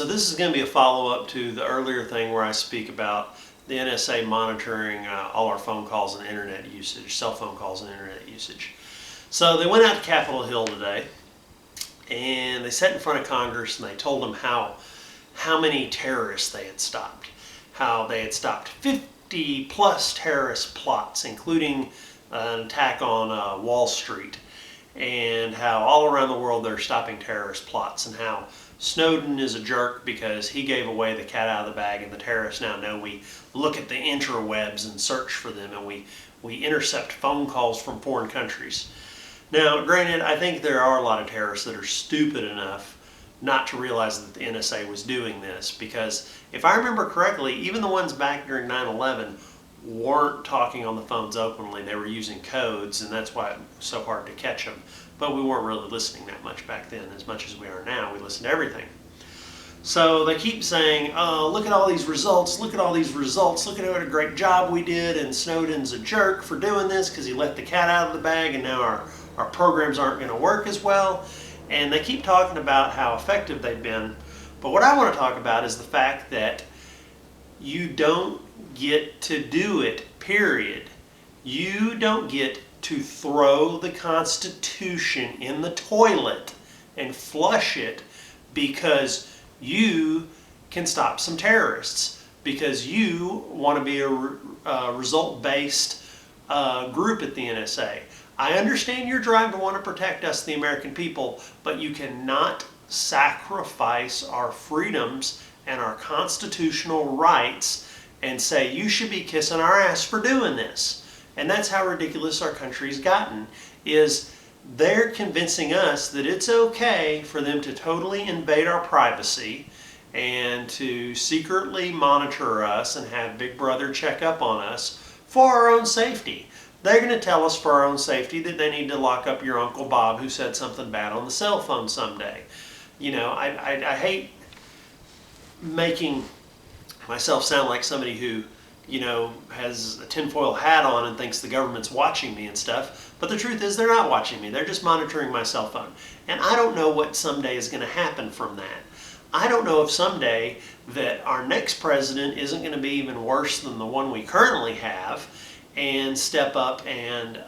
So this is going to be a follow-up to the earlier thing where I speak about the NSA monitoring all our phone calls and internet usage, cell phone calls and internet usage. So they went out to Capitol Hill today and they sat in front of Congress and they told them how many terrorists they had stopped. How they had stopped 50 plus terrorist plots, including an attack on Wall Street, and how all around the world they're stopping terrorist plots, and how Snowden is a jerk because he gave away the cat out of the bag, and the terrorists now know we look at the interwebs and search for them, and we intercept phone calls from foreign countries. Now, granted, I think there are a lot of terrorists that are stupid enough not to realize that the NSA was doing this, because if I remember correctly, even the ones back during 9/11 weren't talking on the phones openly. They were using codes, and that's why it was so hard to catch them. But we weren't really listening that much back then, as much as we are now. We listen to everything. So they keep saying, oh, look at all these results, look at all these results, look at what a great job we did, and Snowden's a jerk for doing this because he let the cat out of the bag, and now our programs aren't going to work as well. And they keep talking about how effective they've been. But what I want to talk about is the fact that you don't get to do it, period. You don't get to throw the Constitution in the toilet and flush it because you can stop some terrorists, because you want to be a result-based group at the NSA. I understand your drive to want to protect us, the American people, but you cannot sacrifice our freedoms and our constitutional rights and say you should be kissing our ass for doing this. And that's how ridiculous our country's gotten, is they're convincing us that it's okay for them to totally invade our privacy and to secretly monitor us and have Big Brother check up on us for our own safety. They're going to tell us for our own safety that they need to lock up your Uncle Bob who said something bad on the cell phone someday. You know, I hate making myself sound like somebody who, you know, has a tinfoil hat on and thinks the government's watching me and stuff. But the truth is they're not watching me. They're just monitoring my cell phone. And I don't know what someday is going to happen from that. I don't know if someday that our next president isn't going to be even worse than the one we currently have and step up and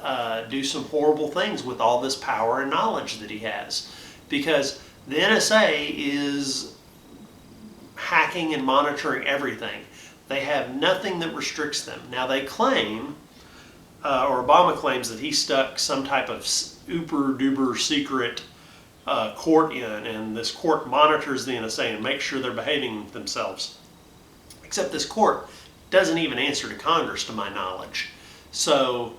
do some horrible things with all this power and knowledge that he has. Because the NSA is hacking and monitoring everything. They have nothing that restricts them. Now they claim, or Obama claims, that he stuck some type of uber duper secret court in, and this court monitors the NSA and makes sure they're behaving themselves. Except this court doesn't even answer to Congress, to my knowledge. So,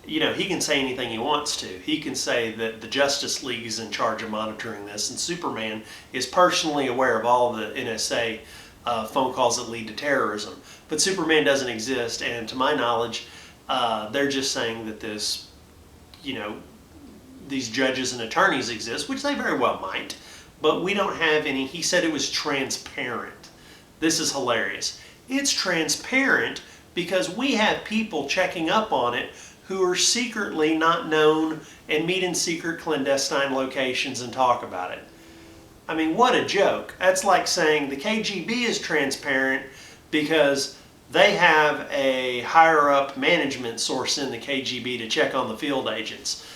you know, he can say anything he wants to. He can say that the Justice League is in charge of monitoring this, and Superman is personally aware of all the NSA phone calls that lead to terrorism. But Superman doesn't exist, and to my knowledge, they're just saying that this, you know, these judges and attorneys exist, which they very well might, but we don't have any. He said it was transparent. This is hilarious. It's transparent because we have people checking up on it who are secretly not known and meet in secret clandestine locations and talk about it. I mean, what a joke. That's like saying the KGB is transparent because they have a higher up management source in the KGB to check on the field agents.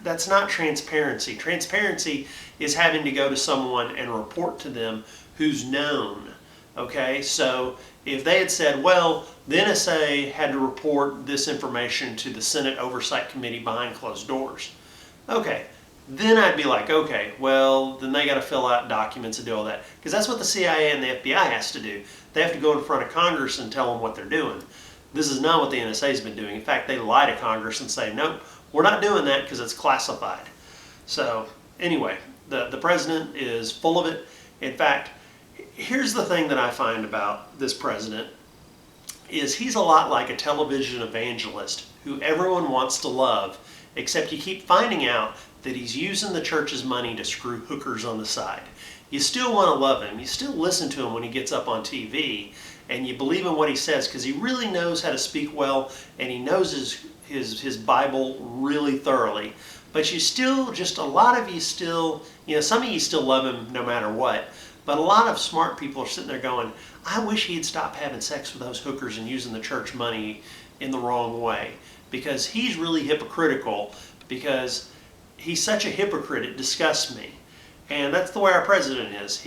That's not transparency. Transparency is having to go to someone and report to them who's known. Okay, so if they had said, well, the NSA had to report this information to the Senate Oversight Committee behind closed doors. Okay, then I'd be like, okay, well, then they got to fill out documents and do all that. Because that's what the CIA and the FBI has to do. They have to go in front of Congress and tell them what they're doing. This is not what the NSA's been doing. In fact, they lie to Congress and say, nope, we're not doing that because it's classified. So anyway, the president is full of it. In fact, here's the thing that I find about this president is he's a lot like a television evangelist who everyone wants to love, except you keep finding out that he's using the church's money to screw hookers on the side. You still want to love him. You still listen to him when he gets up on TV, and you believe in what he says because he really knows how to speak well, and he knows his Bible really thoroughly. But you still, just a lot of you still, you know, some of you still love him no matter what. But a lot of smart people are sitting there going, I wish he'd stop having sex with those hookers and using the church money in the wrong way, because he's really hypocritical, because he's such a hypocrite, it disgusts me. And that's the way our president is.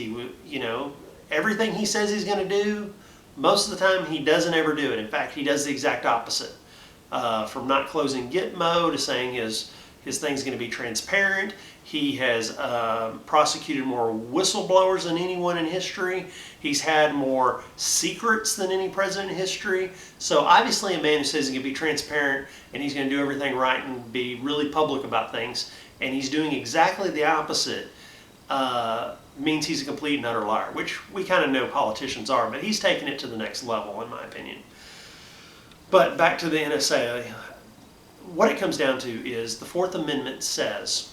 Everything he says he's going to do, most of the time he doesn't ever do it. In fact, he does the exact opposite. From not closing Gitmo to saying his thing's going to be transparent. He has prosecuted more whistleblowers than anyone in history. He's had more secrets than any president in history. So obviously a man who says he's going to be transparent and he's going to do everything right and be really public about things, and he's doing exactly the opposite, means he's a complete and utter liar, which we kind of know politicians are, but he's taken it to the next level in my opinion. But back to the NSA, what it comes down to is the Fourth Amendment says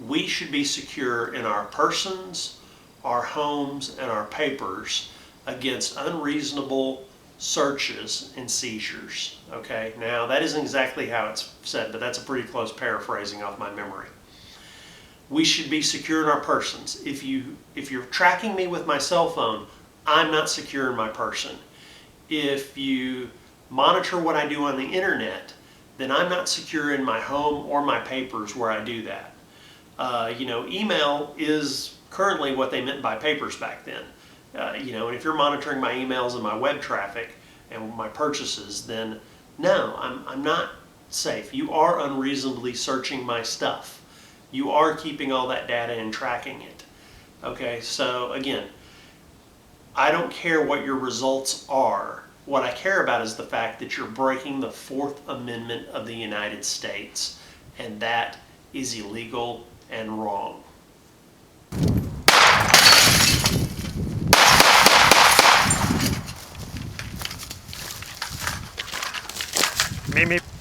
we should be secure in our persons, our homes, and our papers against unreasonable searches and seizures. Okay, now that isn't exactly how it's said, but that's a pretty close paraphrasing off my memory. We should be secure in our persons. If you're tracking me with my cell phone, I'm not secure in my person. If you monitor what I do on the internet, then I'm not secure in my home or my papers where I do that. Email is currently what they meant by papers back then. And if you're monitoring my emails and my web traffic and my purchases, then no, I'm not safe. You are unreasonably searching my stuff. You are keeping all that data and tracking it. Okay, so again, I don't care what your results are. What I care about is the fact that you're breaking the Fourth Amendment of the United States, and that is illegal and wrong. Meep, meep.